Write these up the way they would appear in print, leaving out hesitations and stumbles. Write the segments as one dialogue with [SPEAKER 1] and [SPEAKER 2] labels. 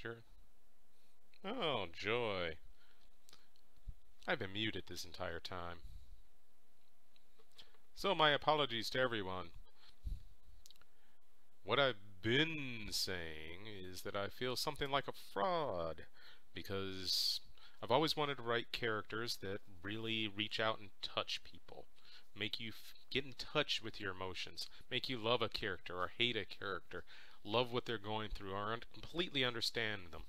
[SPEAKER 1] Sure. Oh, joy. I've been muted this entire time. So my apologies to everyone. What I've been saying is that I feel something like a fraud because I've always wanted to write characters that really reach out and touch people, make you get in touch with your emotions, make you love a character or hate a character, love what they're going through or completely understand them.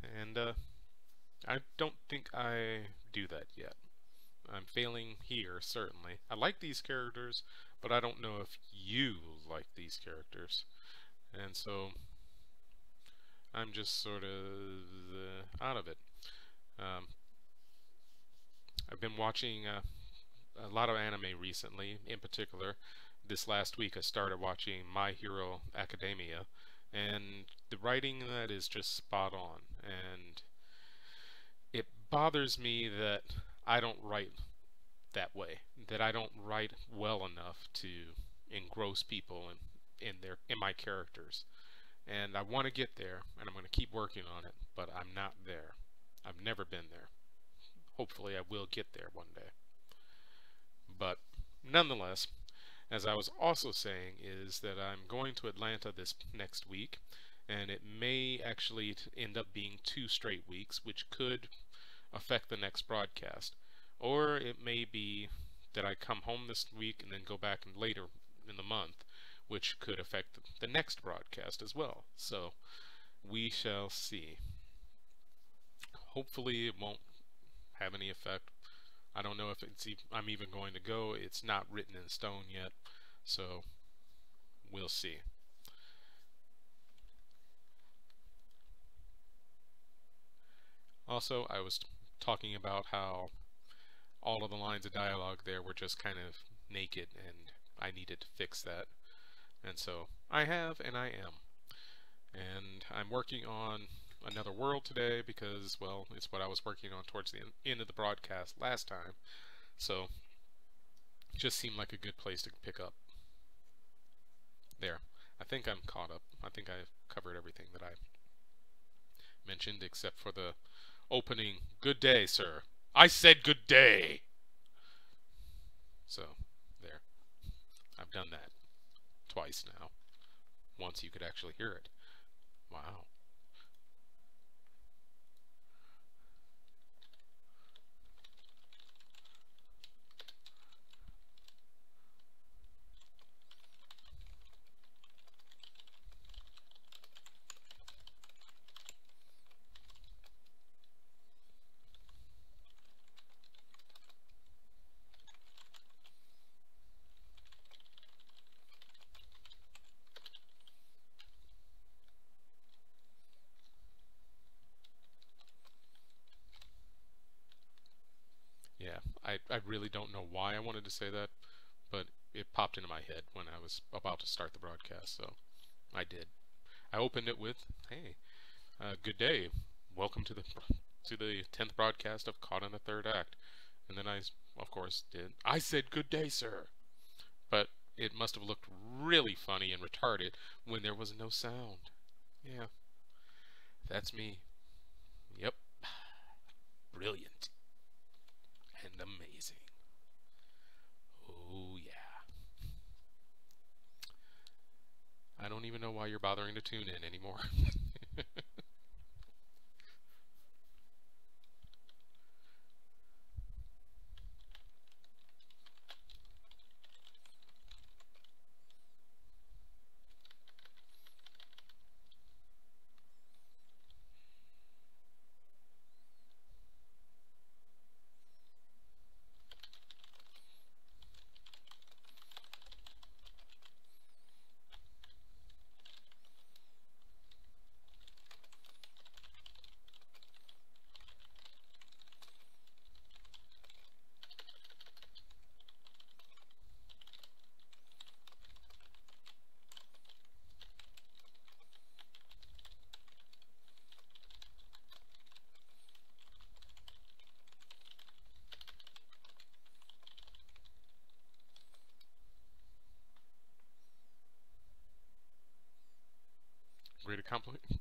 [SPEAKER 1] And I don't think I do that yet. I'm failing here, certainly. I like these characters, but I don't know if you like these characters. And so I'm just sort of out of it. Um, I've been watching a lot of anime recently. In particular, this last week I started watching My Hero Academia, and the writing in that is just spot on. And it bothers me that I don't write that way, that I don't write well enough to engross people in my characters. And I want to get there, and I'm going to keep working on it, but I'm not there. I've never been there. Hopefully I will get there one day. But nonetheless, as I was also saying, is that I'm going to Atlanta this next week, and it may actually end up being 2 straight weeks, which could affect the next broadcast. Or it may be that I come home this week and then go back later in the month, which could affect the next broadcast as well. So we shall see. Hopefully it won't have any effect. I don't know if I'm even going to go. It's not written in stone yet, so we'll see. Also, I was talking about how all of the lines of dialogue there were just kind of naked, and I needed to fix that. And so I have, and I am. And I'm working on another world today because, well, it's what I was working on towards the end of the broadcast last time. So it just seemed like a good place to pick up. There. I think I'm caught up. I think I've covered everything that I mentioned except for the opening, "Good day, sir." I said good day! So, there. I've done that twice now. Once you could actually hear it. Wow. Yeah, I really don't know why I wanted to say that, but it popped into my head when I was about to start the broadcast, so I did. I opened it with, "Hey, good day. Welcome to the 10th broadcast of Caught in the Third Act." And then I, of course, did. "I said good day, sir." But it must have looked really funny and retarded when there was no sound. Yeah, that's me. Yep. Brilliant. And amazing. Oh, yeah. I don't even know why you're bothering to tune in anymore.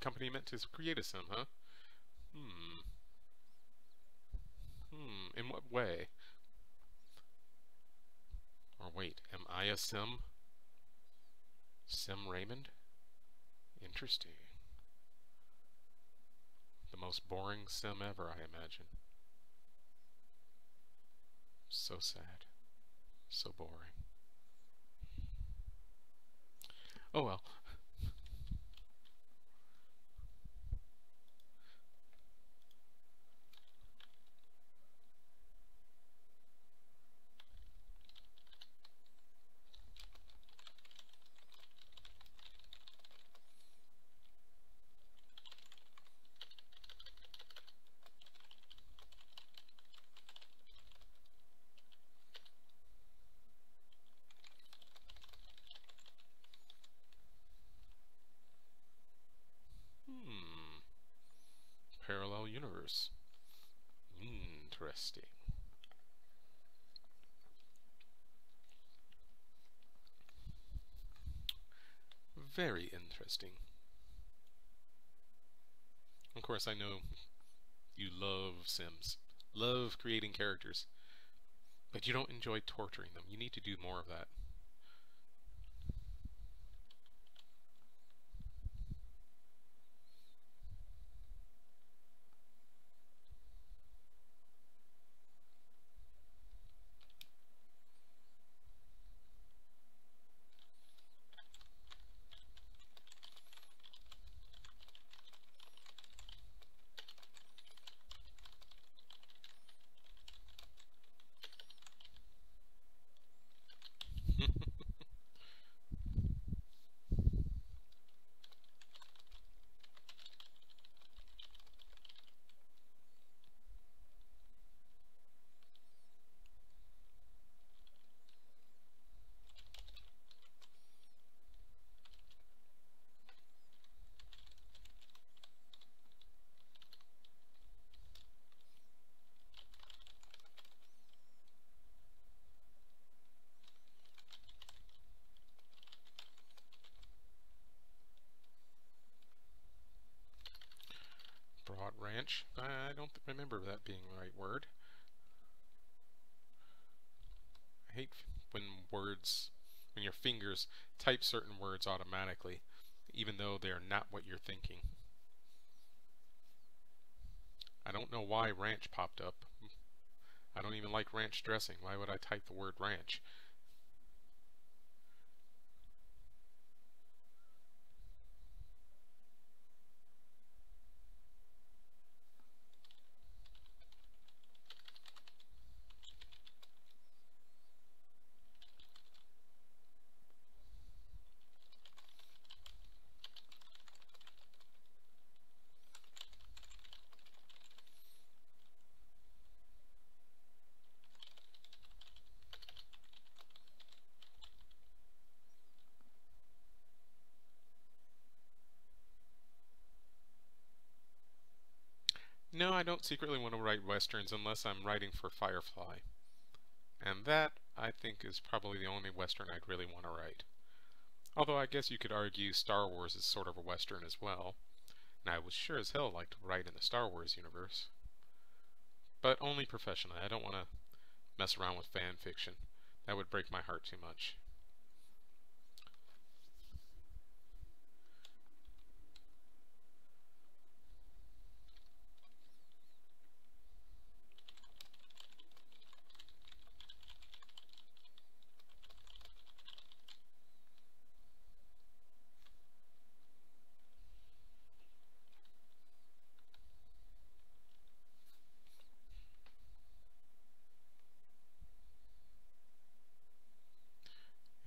[SPEAKER 1] company meant to create a sim, huh? Hmm. In what way? Or wait, am I a sim? Sim Raymond? Interesting. The most boring sim ever, I imagine. So sad. So boring. Oh well. Hmm. Parallel universe. Interesting. Very interesting. Of course, I know you love Sims. Love creating characters. But you don't enjoy torturing them. You need to do more of that. Broad Ranch. I don't remember that being the right word. I hate when when your fingers type certain words automatically, even though they're not what you're thinking. I don't know why ranch popped up. I don't even like ranch dressing. Why would I type the word ranch? No, I don't secretly want to write westerns unless I'm writing for Firefly. And that, I think, is probably the only western I'd really want to write. Although I guess you could argue Star Wars is sort of a western as well. And I would sure as hell like to write in the Star Wars universe. But only professionally. I don't want to mess around with fan fiction. That would break my heart too much.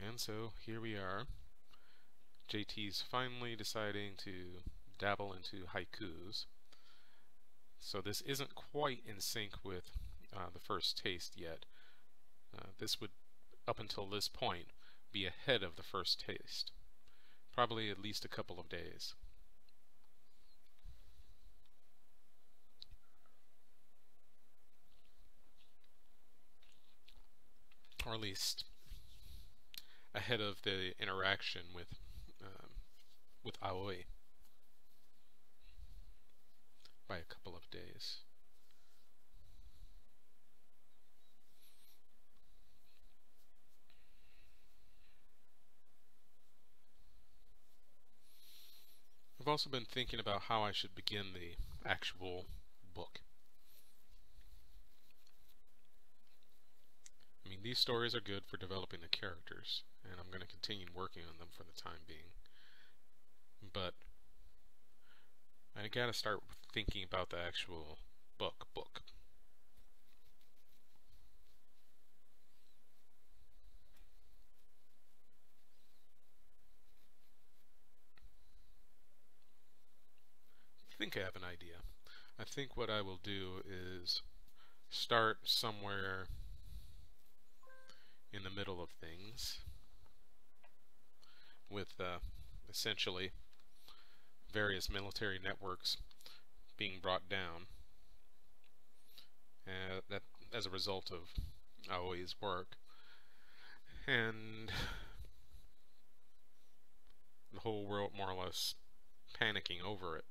[SPEAKER 1] And so, here we are. JT's finally deciding to dabble into haikus. So this isn't quite in sync with the first taste yet. This would, up until this point, be ahead of the first taste. Probably at least a couple of days. Or at least ahead of the interaction with Aoi. also been thinking about how I should begin the actual book. I mean, these stories are good for developing the characters, and I'm going to continue working on them for the time being. But I gotta start thinking about the actual book. I think I have an idea. I think what I will do is start somewhere in the middle of things with essentially various military networks being brought down that as a result of Aoi's work, and the whole world more or less panicking over it.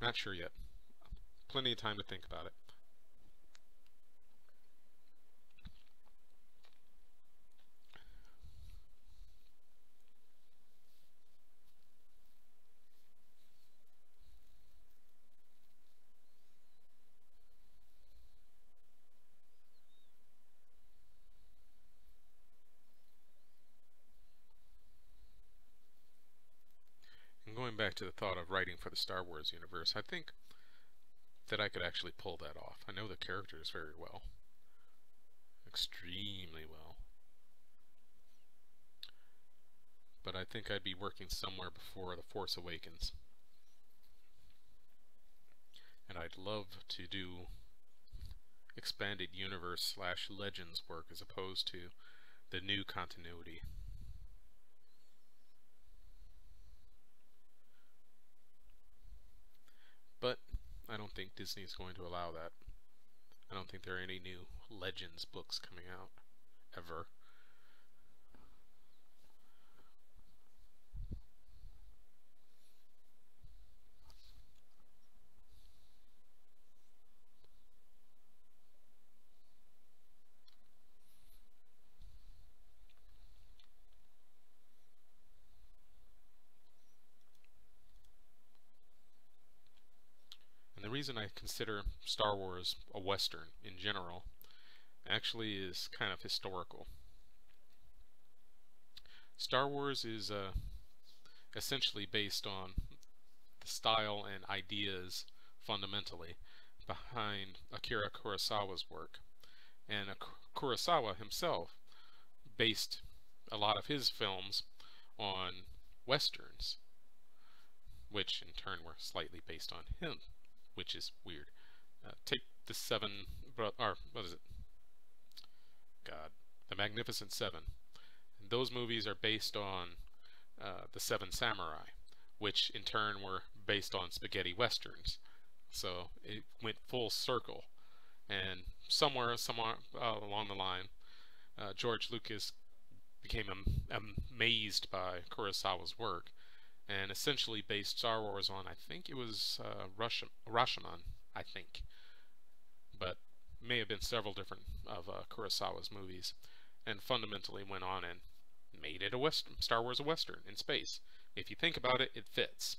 [SPEAKER 1] Not sure yet. Plenty of time to think about it. And going back to the thought of writing for the Star Wars universe, I think that I could actually pull that off. I know the characters very well. Extremely well. But I think I'd be working somewhere before The Force Awakens. And I'd love to do expanded universe / legends work as opposed to the new continuity. But I don't think Disney's going to allow that. I don't think there are any new Legends books coming out, ever. And the reason I consider Star Wars a Western in general actually is kind of historical. Star Wars is essentially based on the style and ideas fundamentally behind Akira Kurosawa's work. And Kurosawa himself based a lot of his films on westerns, which in turn were slightly based on him, which is weird. Take the what is it? God, the Magnificent Seven. Those movies are based on the Seven Samurai, which in turn were based on spaghetti westerns. So it went full circle, and somewhere along the line, George Lucas became amazed by Kurosawa's work, and essentially based Star Wars on, I think it was Rashomon, I think, but may have been several different of Kurosawa's movies, and fundamentally went on and made it a Western, Star Wars a Western in space. If you think about it, it fits.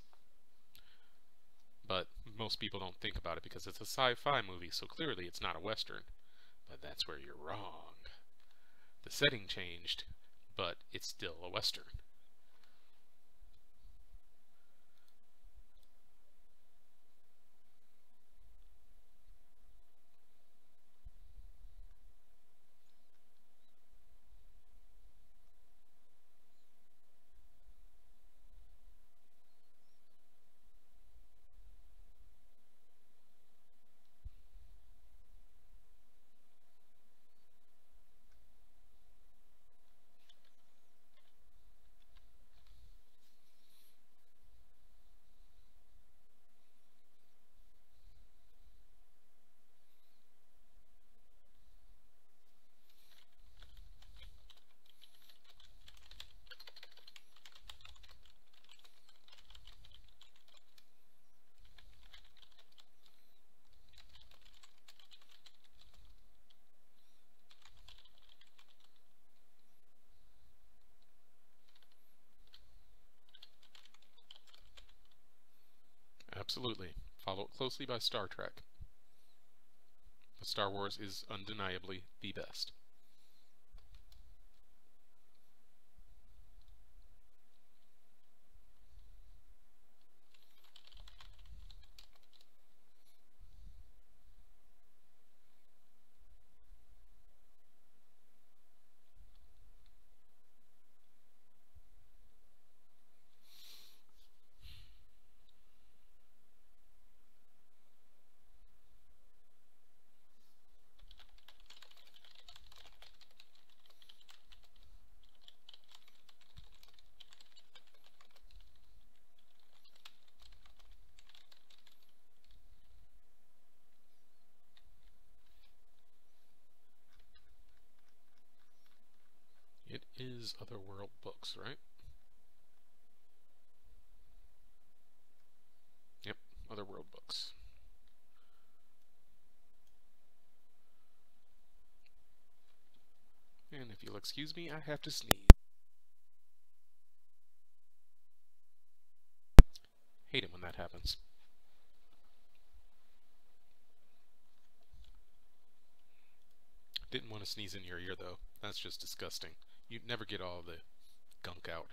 [SPEAKER 1] But most people don't think about it because it's a sci-fi movie, so clearly it's not a Western. But that's where you're wrong. The setting changed, but it's still a Western. Absolutely. Followed closely by Star Trek. But Star Wars is undeniably the best. It is Otherworld books, right? Yep, Otherworld books. And if you'll excuse me, I have to sneeze. Hate it when that happens. Didn't want to sneeze in your ear, though. That's just disgusting. You'd never get all the gunk out.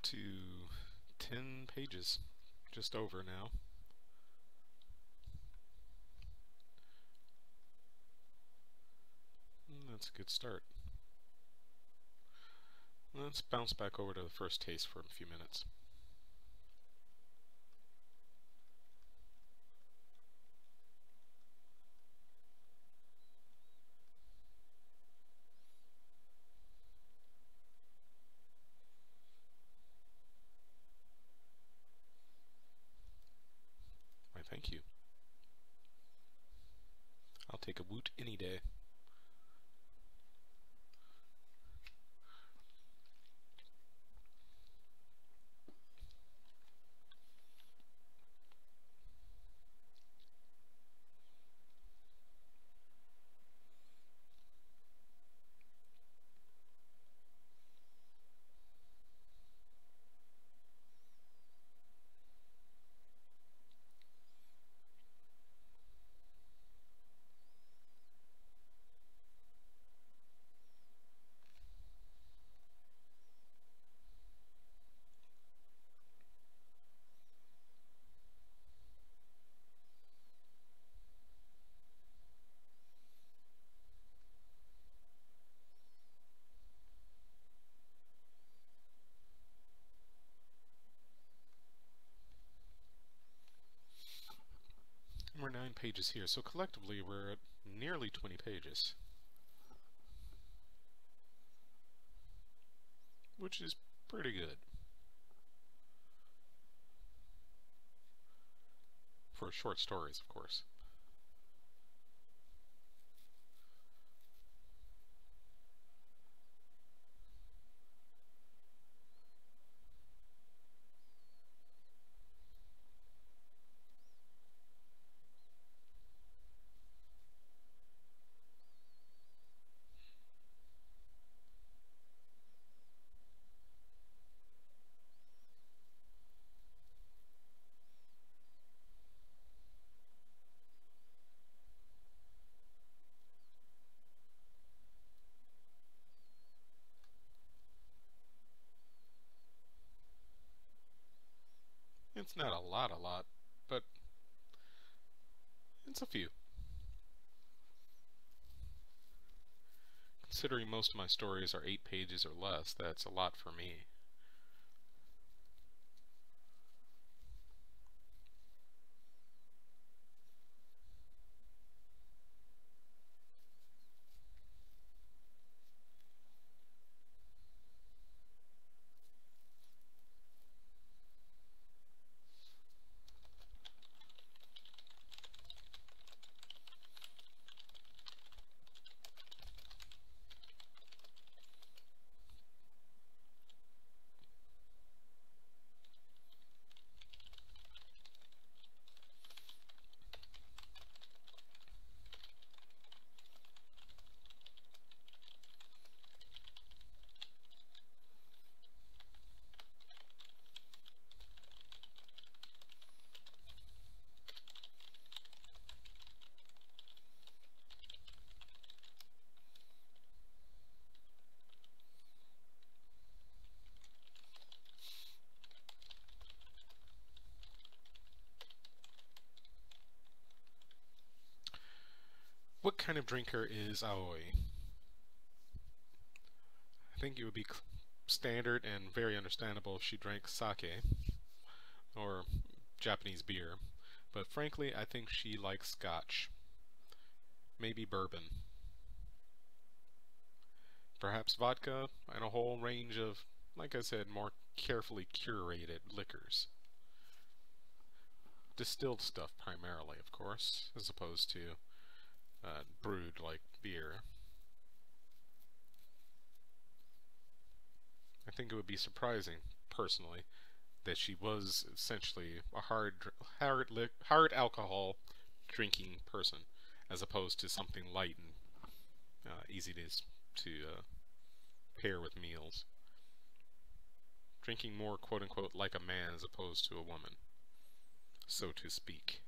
[SPEAKER 1] to 10 pages, just over now. That's a good start. Let's bounce back over to the first taste for a few minutes. Why, thank you. I'll take a woot any day. We're 9 pages here, so collectively we're at nearly 20 pages. Which is pretty good. For short stories, of course. It's not a lot, but it's a few. Considering most of my stories are 8 pages or less, that's a lot for me. What kind of drinker is Aoi? I think it would be standard and very understandable if she drank sake, or Japanese beer, but frankly I think she likes scotch. Maybe bourbon. Perhaps vodka, and a whole range of, like I said, more carefully curated liquors. Distilled stuff primarily, of course, as opposed to brewed like beer. I think it would be surprising, personally, that she was essentially a hard alcohol drinking person, as opposed to something light and easy to pair with meals. Drinking more quote unquote like a man as opposed to a woman, so to speak.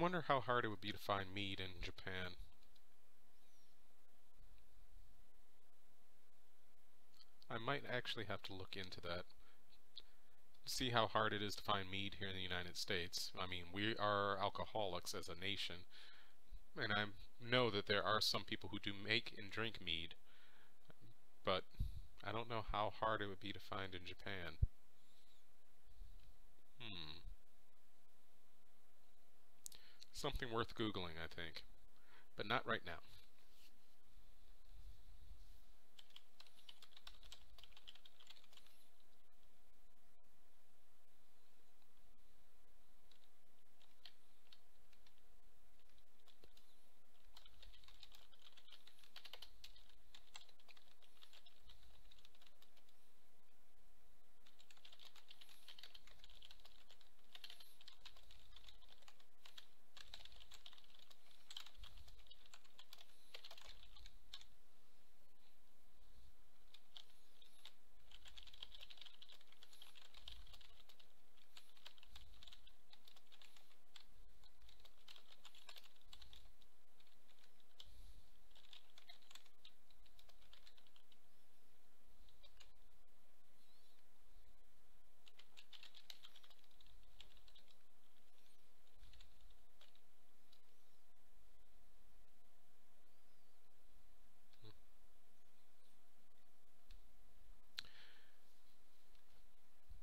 [SPEAKER 1] wonder how hard it would be to find mead in Japan. I might actually have to look into that. See how hard it is to find mead here in the United States. I mean, we are alcoholics as a nation, and I know that there are some people who do make and drink mead, but I don't know how hard it would be to find in Japan. Hmm. Something worth Googling, I think. But not right now.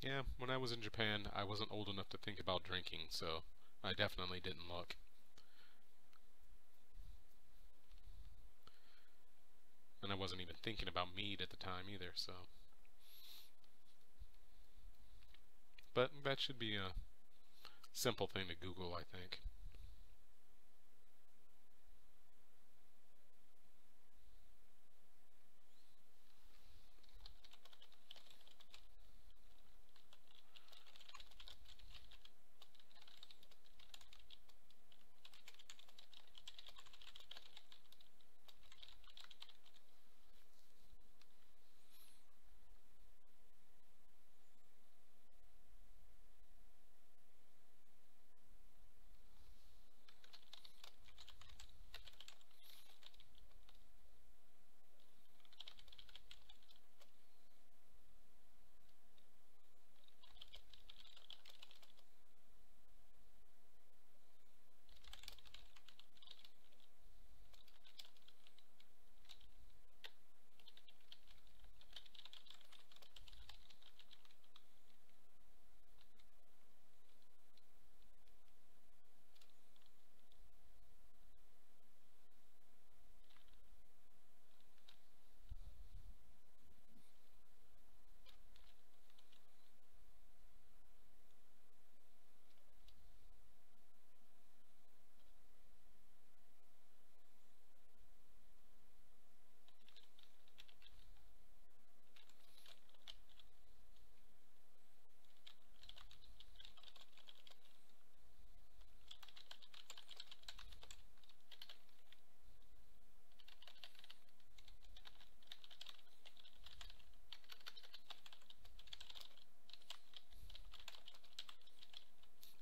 [SPEAKER 1] Yeah, when I was in Japan, I wasn't old enough to think about drinking, so I definitely didn't look. And I wasn't even thinking about mead at the time either, so. But that should be a simple thing to Google, I think.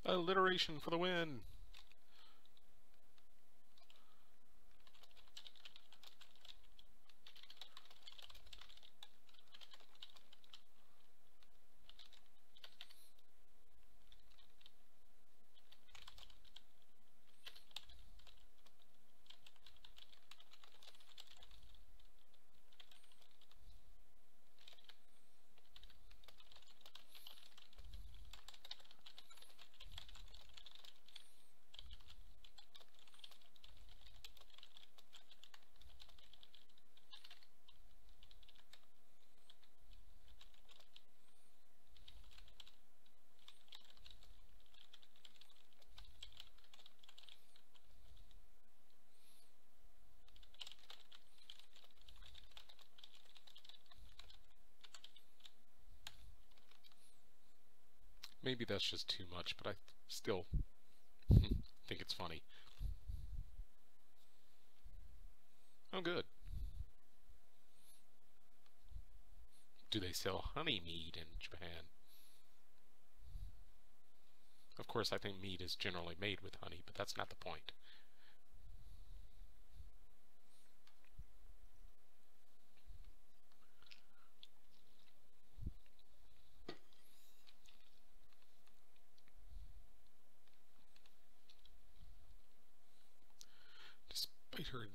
[SPEAKER 1] Alliteration for the win! Maybe that's just too much, but I still think it's funny. Oh, good. Do they sell honey mead in Japan? Of course, I think mead is generally made with honey, but that's not the point. Despite her,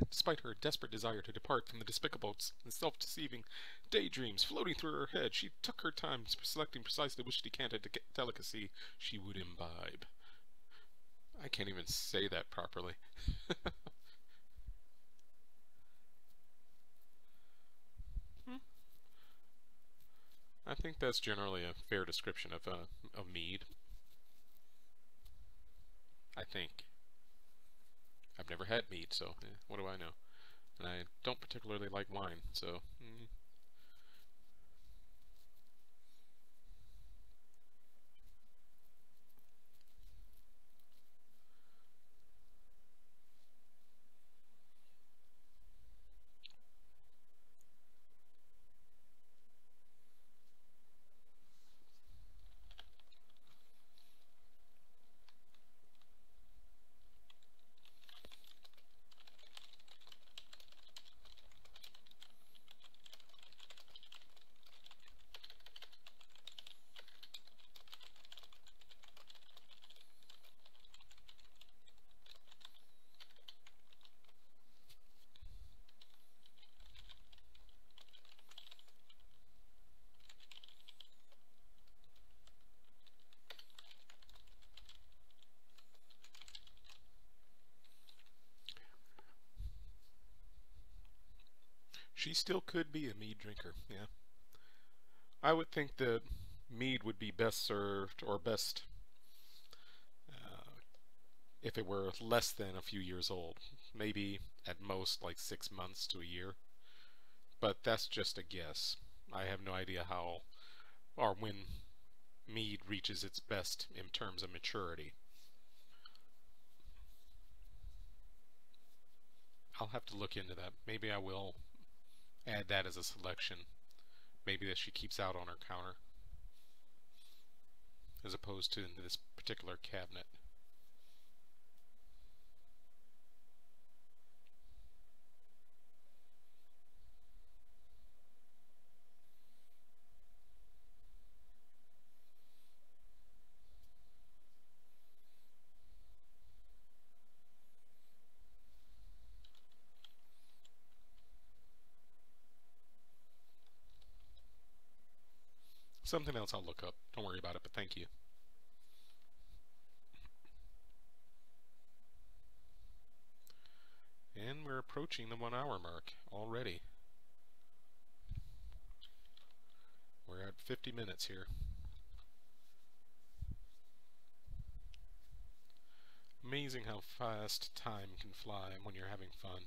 [SPEAKER 1] despite her desperate desire to depart from the despicable and self-deceiving daydreams floating through her head, she took her time selecting precisely which decanted delicacy she would imbibe. I can't even say that properly. I think that's generally a fair description of mead. I think. I've never had mead, so what do I know? And I don't particularly like wine, so. She still could be a mead drinker, yeah. I would think that mead would be best served, or best, uh, if it were less than a few years old. Maybe at most like 6 months to a year. But that's just a guess. I have no idea how or when mead reaches its best in terms of maturity. I'll have to look into that. Maybe I will add that as a selection. Maybe that she keeps out on her counter as opposed to in this particular cabinet. Something else I'll look up. Don't worry about it, but thank you. And we're approaching the 1 hour mark already. We're at 50 minutes here. Amazing how fast time can fly when you're having fun.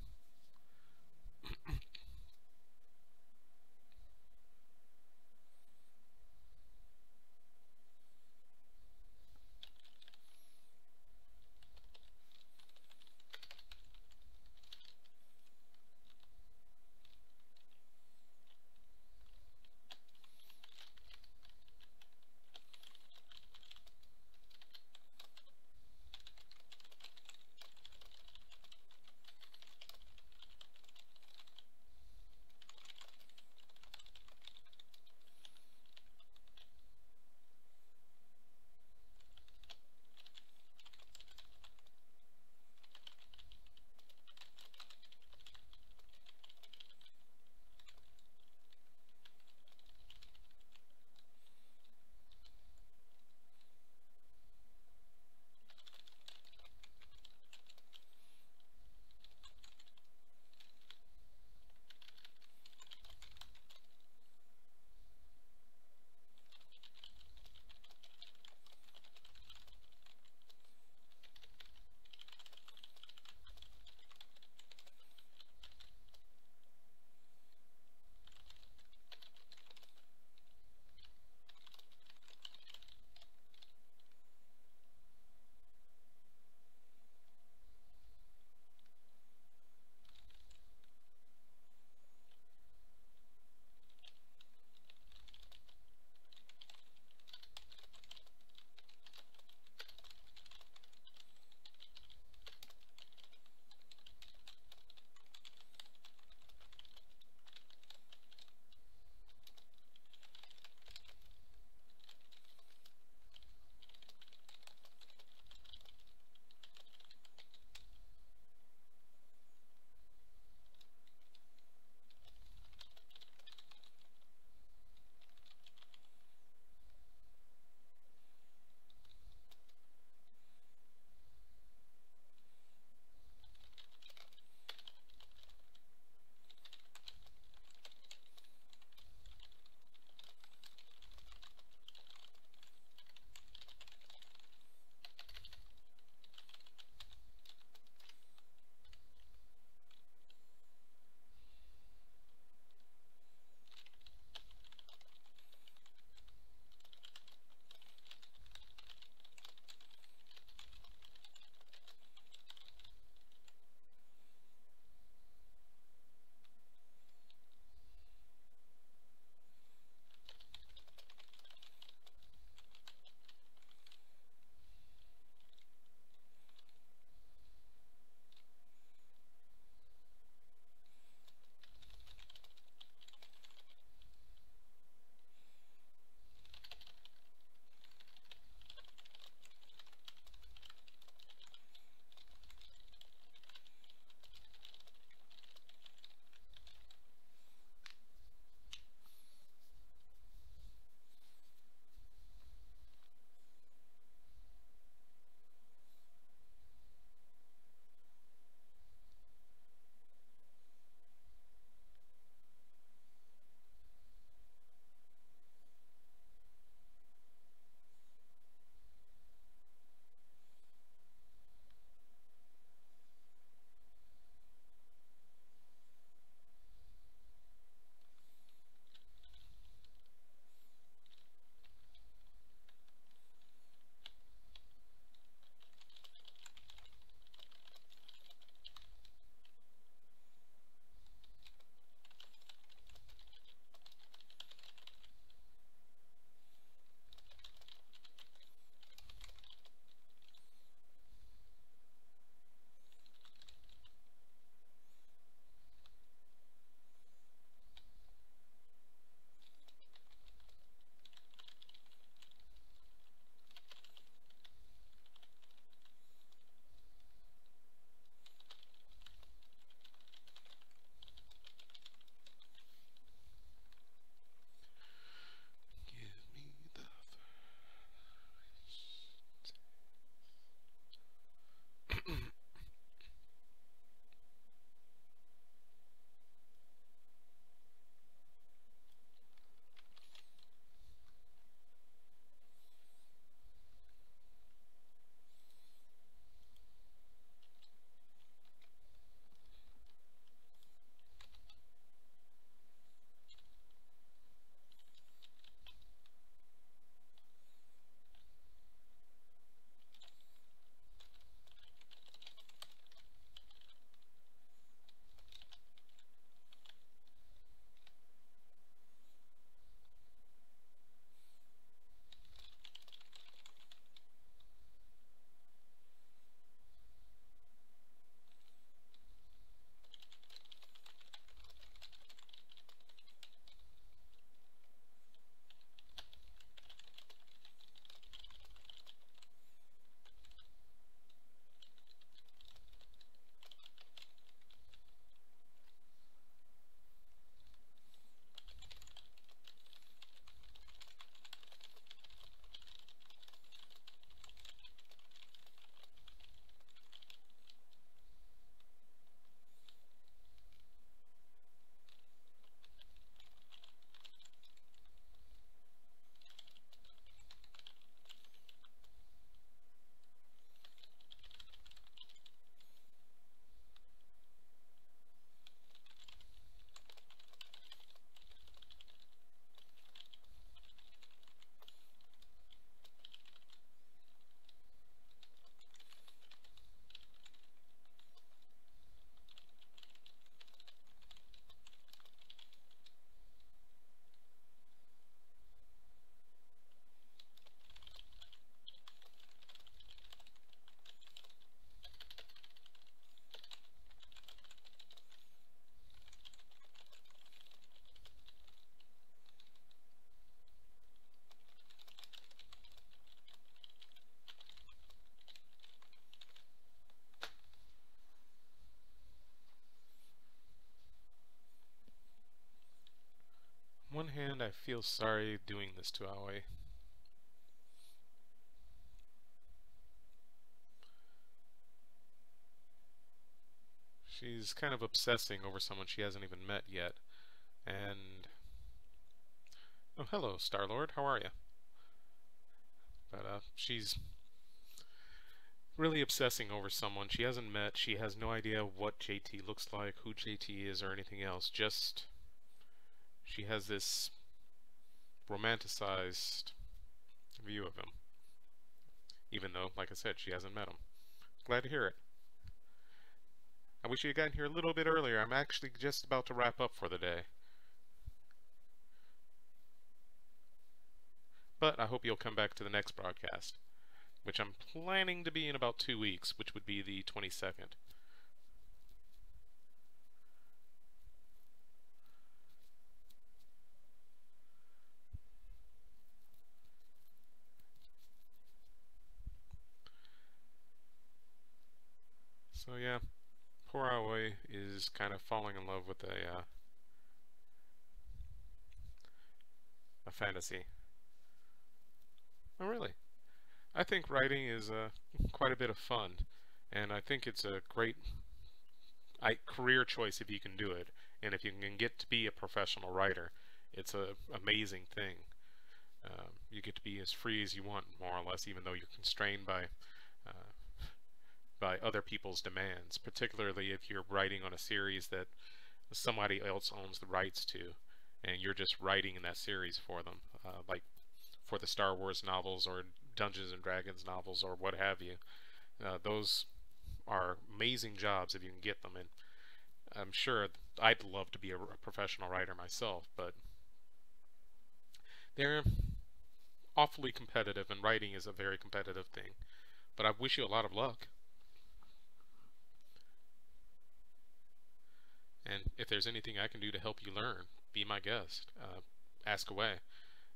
[SPEAKER 1] feel sorry doing this to Aoi. She's kind of obsessing over someone she hasn't even met yet. And... oh, hello, StarLord. How are you? But, she's really obsessing over someone she hasn't met. She has no idea what JT looks like, who JT is, or anything else. Just... she has this romanticized view of him. Even though, like I said, she hasn't met him. Glad to hear it. I wish you had gotten here a little bit earlier. I'm actually just about to wrap up for the day. But I hope you'll come back to the next broadcast, which I'm planning to be in about 2 weeks, which would be the 22nd. So yeah, poor Aoi is kind of falling in love with a fantasy. Oh really? I think writing is quite a bit of fun, and I think it's a great career choice if you can do it, and if you can get to be a professional writer, it's an amazing thing. You get to be as free as you want, more or less, even though you're constrained uh, by other people's demands, particularly if you're writing on a series that somebody else owns the rights to, and you're just writing in that series for them, like for the Star Wars novels or Dungeons and Dragons novels or what have you. Those are amazing jobs if you can get them, and I'm sure I'd love to be a professional writer myself, but they're awfully competitive, and writing is a very competitive thing. But I wish you a lot of luck. And if there's anything I can do to help you learn, be my guest. Ask away.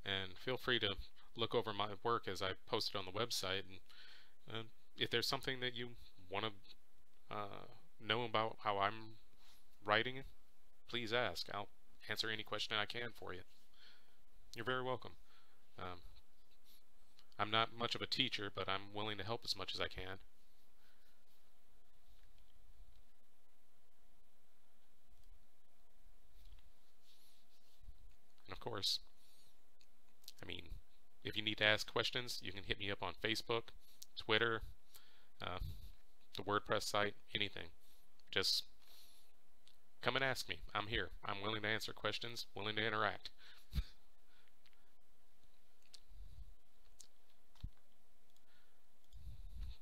[SPEAKER 1] And feel free to look over my work as I post it on the website. And if there's something that you want to know about how I'm writing, please ask. I'll answer any question I can for you. You're very welcome. Um, I'm not much of a teacher, but I'm willing to help as much as I can. And of course, I mean, if you need to ask questions, you can hit me up on Facebook, Twitter, uh, the WordPress site, anything. Just come and ask me. I'm here. I'm willing to answer questions, willing to interact.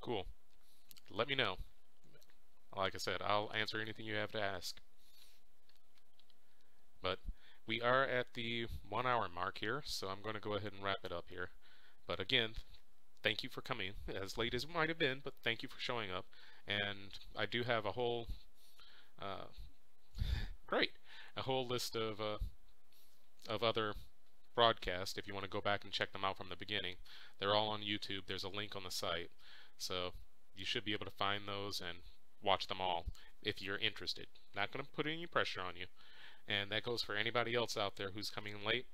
[SPEAKER 1] Cool. Let me know. Like I said, I'll answer anything you have to ask. But we are at the 1 hour mark here, so I'm going to go ahead and wrap it up here. But again, thank you for coming, as late as it might have been, but thank you for showing up. And I do have a whole, uh, great, a whole list of other broadcasts if you want to go back and check them out from the beginning. They're all on YouTube. There's a link on the site. So you should be able to find those and watch them all if you're interested. Not going to put any pressure on you. And that goes for anybody else out there who's coming in late.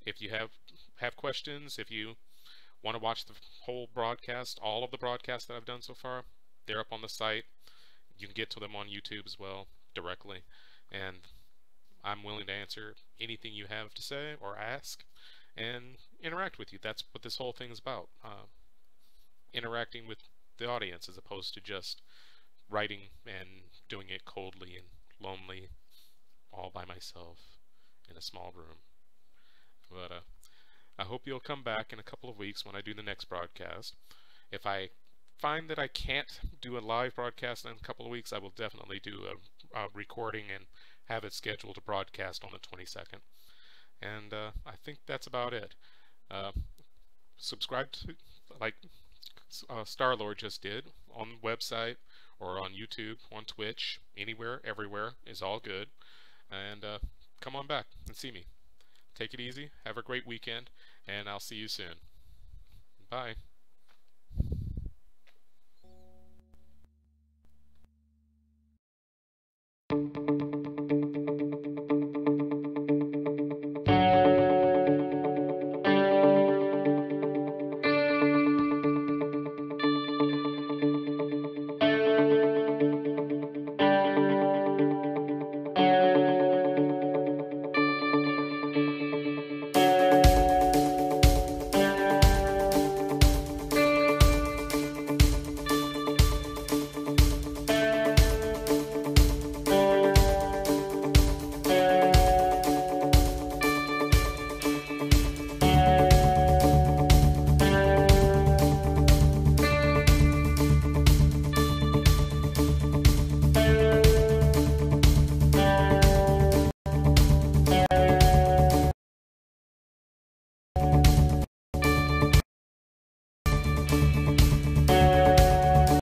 [SPEAKER 1] If you have questions, if you want to watch the whole broadcast, all of the broadcasts that I've done so far, they're up on the site. You can get to them on YouTube as well, directly. And I'm willing to answer anything you have to say or ask and interact with you. That's what this whole thing is about. Interacting with the audience as opposed to just writing and doing it coldly and lonely all by myself in a small room. But I hope you'll come back in a couple of weeks when I do the next broadcast. If I find that I can't do a live broadcast in a couple of weeks, I will definitely do a recording and have it scheduled to broadcast on the 22nd. And I think that's about it. Subscribe to, like StarLord just did, on the website or on YouTube, on Twitch, anywhere, everywhere is all good. And come on back and see me. Take it easy, have a great weekend, and I'll see you soon. Bye.